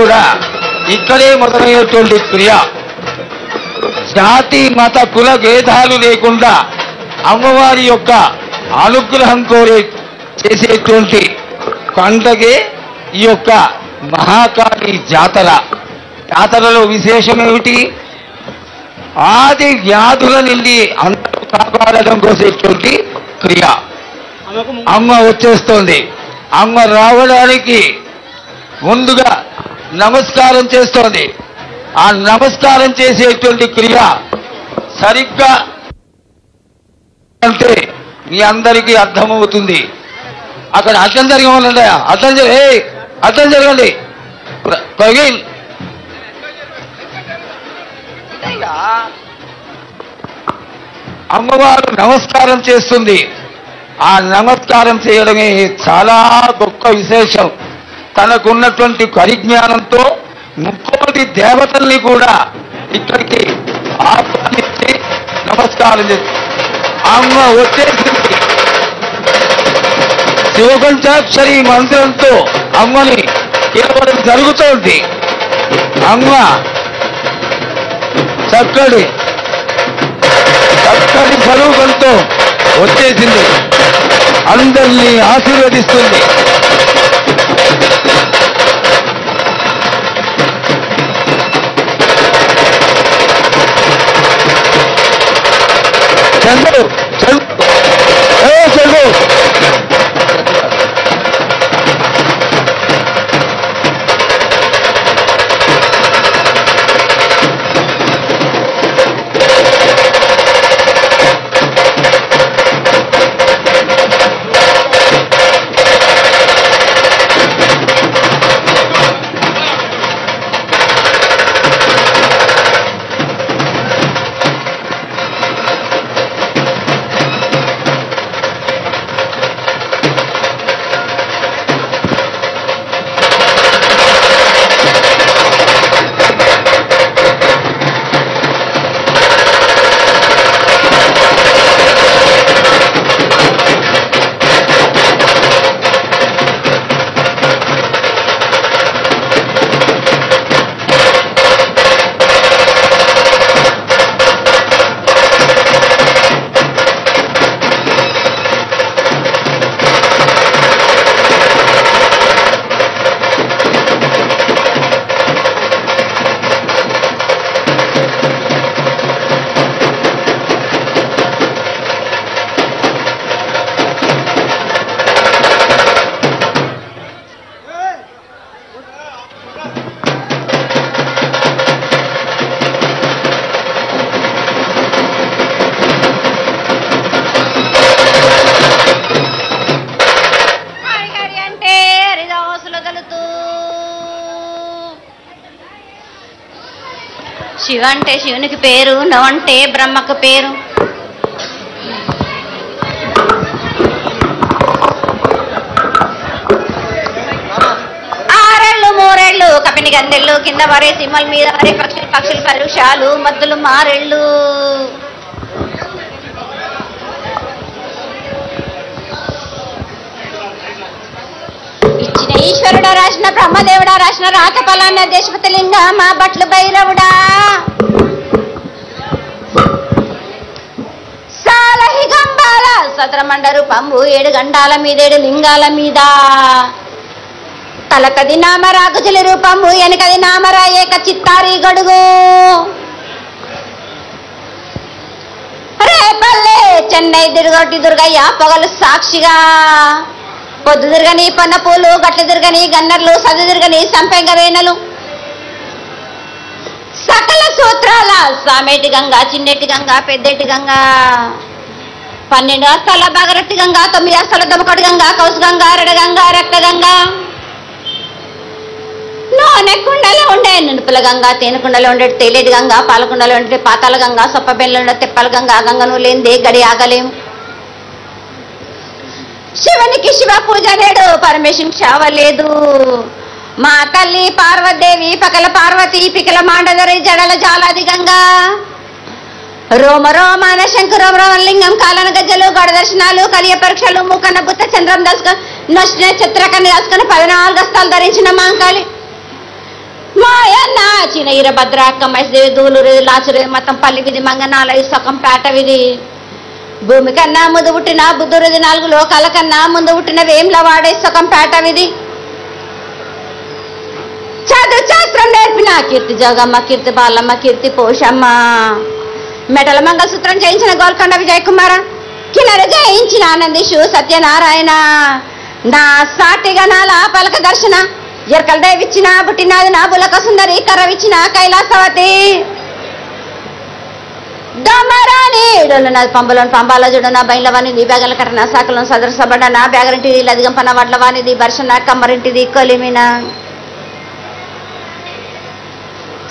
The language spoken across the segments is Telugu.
కూడా ఇక్కడే మొదలైనటువంటి క్రియ. జాతి మత కుల భేదాలు లేకుండా అమ్మవారి యొక్క అనుగ్రహం కోరే చేసేటువంటి పండగే ఈ యొక్క మహాకాళి జాతర. జాతరలో విశేషం ఏమిటి? ఆది వ్యాధుల నుండి అందరూ కాపాడడం కోసేటువంటి క్రియ. అమ్మ వచ్చేస్తోంది. అమ్మ రావడానికి ముందుగా నమస్కారం చేస్తోంది. ఆ నమస్కారం చేసేటువంటి క్రియ సరిగ్గా అంటే మీ అందరికీ అర్థమవుతుంది. అక్కడ అర్థం జరగమన్నాడా? అర్థం జరగండి. ప్రవీణ్ అమ్మవారు నమస్కారం చేస్తుంది. ఆ నమస్కారం చేయడమే చాలా గొప్ప విశేషం. తనకున్నటువంటి పరిజ్ఞానంతో 30 దేవతల్ని కూడా ఇక్కడికి ఆహ్వానించి నమస్కారం చేస్తుంది. అమ్మ వచ్చేసింది. శివపంచాక్షరి మంత్రంతో అమ్మని పిలవడం జరుగుతోంది. అమ్మ చక్కటి స్వరూపంతో వచ్చేసింది. అందరినీ ఆశీర్వదిస్తుంది. చంద్రు శివ అంటే శివునికి పేరు, నవంటే బ్రహ్మకు పేరు. ఆరేళ్ళు మూరేళ్ళు కపిని గందెళ్ళు కింద వరే సింహల మీద వరే పక్షులు పరుషాలు మద్దులు మారేళ్ళు. ఇచ్చిన ఈశ్వరుడా రాసిన బ్రహ్మదేవుడా రాసిన రాత ఫలాన్న దేశపతి లింగ మా బట్లు భైరవుడా. సాలహి గంబాల సతరమండరు పంబు 7 గండాల మీద 7 లింగాల మీద. తలకది నామరా గుజలి రూపంబు వెనకది నామరా ఏక చిత్తారి గడుగు. రేపల్లే చెన్నై దిరుగొట్టి దుర్గయ్య పొగలు సాక్షిగా. పొద్దు దిరగని పన్న పూలు గట్ల దిరగని గన్నర్లు సదు దిరగని సంపెంగ వేనలు. సకల సూత్రాల సామేటి గంగా చిన్నెట్టి గంగా పెద్దెట్టి గంగా. 12 అస్తాల బాగరట్టి గంగా 9 అస్తాల దమకటి గంగా కౌసు గంగా రెడ గంగా రక్త గంగా. నూనె కుండలో ఉండే నునుపుల గంగా తేనె కుండలో ఉండే తేలేటి గంగా పాలకుండలో ఉండే పాతాల గంగా సొప్ప బెల్లలో ఉండే తెప్పల గంగా. గంగను లేనిదే గడి ఆగలేము. శివునికి శివ పూజ లేడు పరమేశ్వరునికి శావ లేదు. మా తల్లి పార్వదేవి పకల పార్వతి పికల మాండదరి జడల జాలాది గంగా. రోమ రోమాన శంకరోమ రోమలింగం కాలన గజ్జలు గడ దర్శనాలు కలియ పరీక్షలు మూకన్న బుత్త చంద్రం దశ నచ్చిన చిత్రకన్ని దాసుకుని 14 హస్తాలు ధరించిన మాంకాళి. మాయన్న చిన్న ఈరభద్రాక్క మైసదేవి దూలూరు లాచురు మతం పల్లి విధి మంగనాలయ సొకం పేట విధి భూమి కన్నా ముందు పుట్టిన బుద్ధుడిది 4 లోకాల కన్నా ముందు పుట్టిన వేంల వాడే సొకం పేట విధి చదువు శాస్త్రం నేర్పిన కీర్తి జోగమ్మ కీర్తి బాలమ్మ కీర్తి పోషమ్మ మెటల మంగళసూత్రం చేయించిన గోల్కొండ విజయ్ కుమార కిన్నెర జయించిన ఆనందిషు సత్యనారాయణ నా సాటిగా నాల పలక దర్శన ఎరకల దేవిచ్చిన పుట్టినది నా బులక సుందరి కరవిచ్చిన కైలాసవతి దమరాని డొల్లన పంబలోని పంబాల జుడన బైలవాని నీ బ్యాగల కట్టన సాకలను సదరసబడ్డ నా బ్యాగరింటిది లదిగంపన వడ్లవానిది బర్షన కమ్మరింటిది కొలిమిన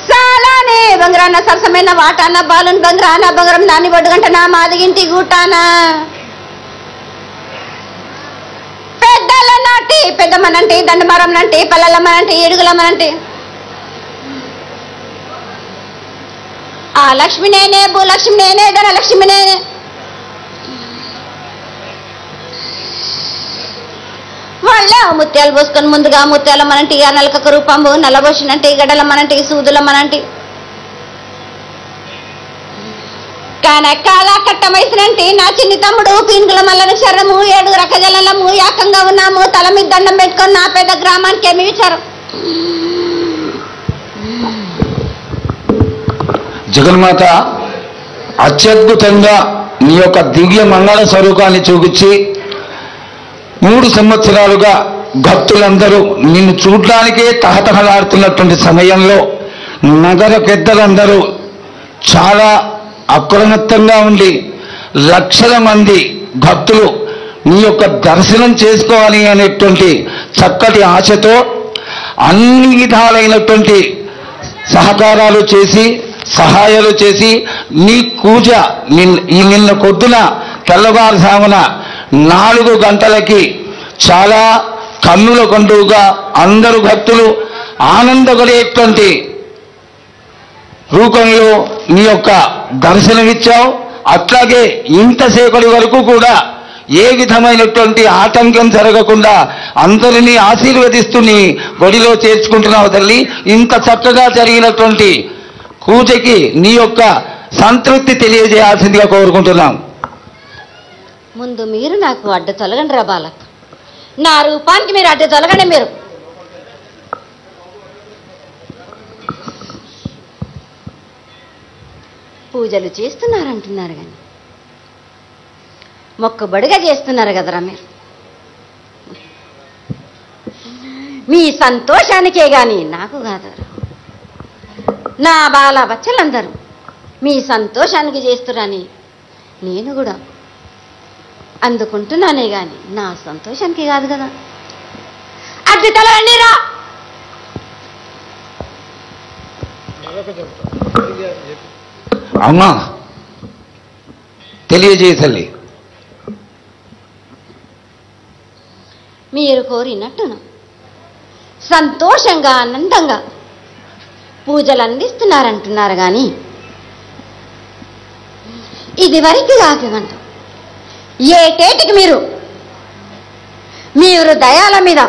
సాలానే బంగ్రాన సరసమైన వాటాన బాలున్ బంగ్రాన బంగారం నాని బొడ్డుగంట నా మాదిగింటి గూటాన పెద్దల నాటి పెద్దమ్మనంటే దండమరంనంటే పల్లెలమ్మనంటే ఏడుగులమ్మనంటే ఆ లక్ష్మి నేనే భూలక్ష్మి నేనే ధనలక్ష్మి నేనే వాళ్ళ ముత్యాలు పోసుకొని ముందుగా ముత్యాలమ్మనంటే నలకకు రూపంబు నల్లబోసినంటే గడలమ్మనంటే సూదులమ్మనంటే కనకాల కట్టమైసినంటే నా చిన్ని తమ్ముడు పీనుగుల మల్లని శరము 7 రకజలము ఏకంగా ఉన్నాము తల మీద దండం పెట్టుకొని నా పెద్ద గ్రామానికి ఏమి విచారం జగన్మాత అత్యద్భుతంగా నీ యొక్క దివ్య మంగళ స్వరూపాన్ని చూపించి 3 సంవత్సరాలుగా భక్తులందరూ నిన్ను చూడడానికే తహతహలాడుతున్నటువంటి సమయంలో నగర పెద్దలందరూ చాలా అప్రమత్తంగా ఉండి లక్షల మంది భక్తులు నీ యొక్క దర్శనం చేసుకోవాలి అనేటువంటి చక్కటి ఆశతో అన్ని విధాలైనటువంటి సహకారాలు చేసి సహాయాలు చేసి నీ పూజ నిన్న పొద్దున తెల్లవారుజామున 4 గంటలకి చాలా కన్నుల పండుగగా అందరూ భక్తులు ఆనందపడేటువంటి రూపంలో నీ యొక్క దర్శనమిచ్చావు. అట్లాగే ఇంతసేపటి వరకు కూడా ఏ విధమైనటువంటి ఆటంకం జరగకుండా అందరినీ ఆశీర్వదిస్తూ నీ బడిలో చేర్చుకుంటున్నావు తల్లి. ఇంత చక్కగా జరిగినటువంటి పూజకి నీ యొక్క సంతృప్తి తెలియజేయాల్సిందిగా కోరుకుంటున్నాం. ముందు మీరు నాకు అడ్డు తొలగండి రా బాలక్, నా రూపానికి మీరు అడ్డు తొలగండి. మీరు పూజలు చేస్తున్నారంటున్నారు కానీ మొక్కుబడిగా చేస్తున్నారు కదరా మీరు. మీ సంతోషానికే కానీ నాకు కాదరా. నా బాల బచ్చలందరూ మీ సంతోషానికి చేస్తురని నేను కూడా అందుకుంటున్నానే కానీ నా సంతోషానికి కాదు కదా. అడ్డు తలవండి రా. అమ్మా తెలియజేయ తల్లి. మీరు కోరినట్టును సంతోషంగా ఆనందంగా పూజలు అందిస్తున్నారంటున్నారు కానీ ఇది వరకు కాకమంట ఏటేటికి మీరు దయాల మీద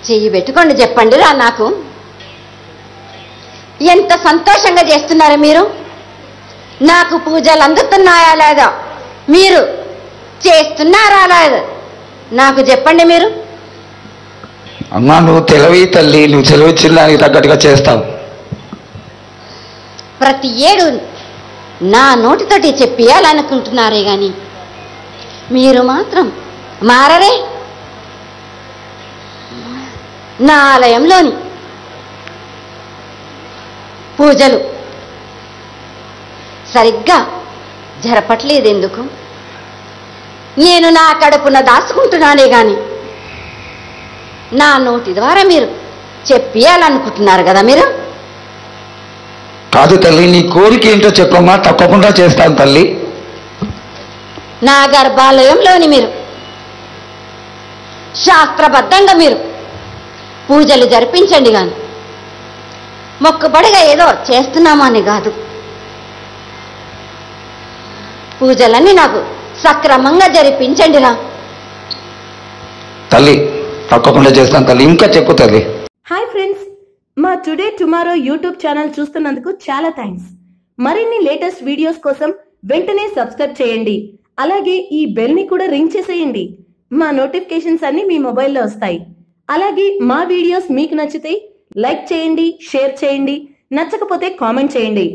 చెయ్యి పెట్టుకోండి. చెప్పండి రా నాకు, ఎంత సంతోషంగా చేస్తున్నారు మీరు. నాకు పూజలు అందుతున్నాయా లేదా, మీరు చేస్తున్నారా లేదా నాకు చెప్పండి. మీరు అమ్మా నువ్వు తెలివి తల్లి, నువ్వు సెలవిచ్చిన దానికి తగ్గట్టుగా చేస్తావు. ప్రతి ఏడు నా నోటితోటి చెప్పేయాలనుకుంటున్నారే కానీ మీరు మాత్రం మారరే. నా ఆలయంలోని పూజలు సరిగ్గా జరపట్లేదు. ఎందుకు? నేను నా కడుపున దాచుకుంటున్నానే కానీ నా నోటి ద్వారా మీరు చెప్పేయాలనుకుంటున్నారు కదా. మీరు కాదు తల్లి, నీ కోరిక ఏంటో చెప్పమ్మా, తప్పకుండా చేస్తాను తల్లి. నా గర్భాలయంలోని మీరు శాస్త్రబద్ధంగా మీరు పూజలు జరిపించండి కానీ మొక్కుబడిగా ఏదో చేస్తున్నామని కాదు. పూజలన్నీ నాకు సక్రమంగా జరిపించండి రా తల్లి. తప్పకుండా చేస్తాను తల్లి. ఇంకా చెప్పు తల్లి. హాయ్ ఫ్రెండ్స్, మా టుడే టుమారో యూట్యూబ్ ఛానల్ చూస్తున్నందుకు చాలా థ్యాంక్స్. మరిన్ని లేటెస్ట్ వీడియోస్ కోసం వెంటనే సబ్స్క్రైబ్ చేయండి. అలాగే ఈ బెల్ ని కూడా రింగ్ చేసేయండి. మా నోటిఫికేషన్స్ అన్ని మీ మొబైల్లో వస్తాయి. అలాగే మా వీడియోస్ మీకు నచ్చితే లైక్ చేయండి, షేర్ చేయండి, నచ్చకపోతే కామెంట్ చేయండి.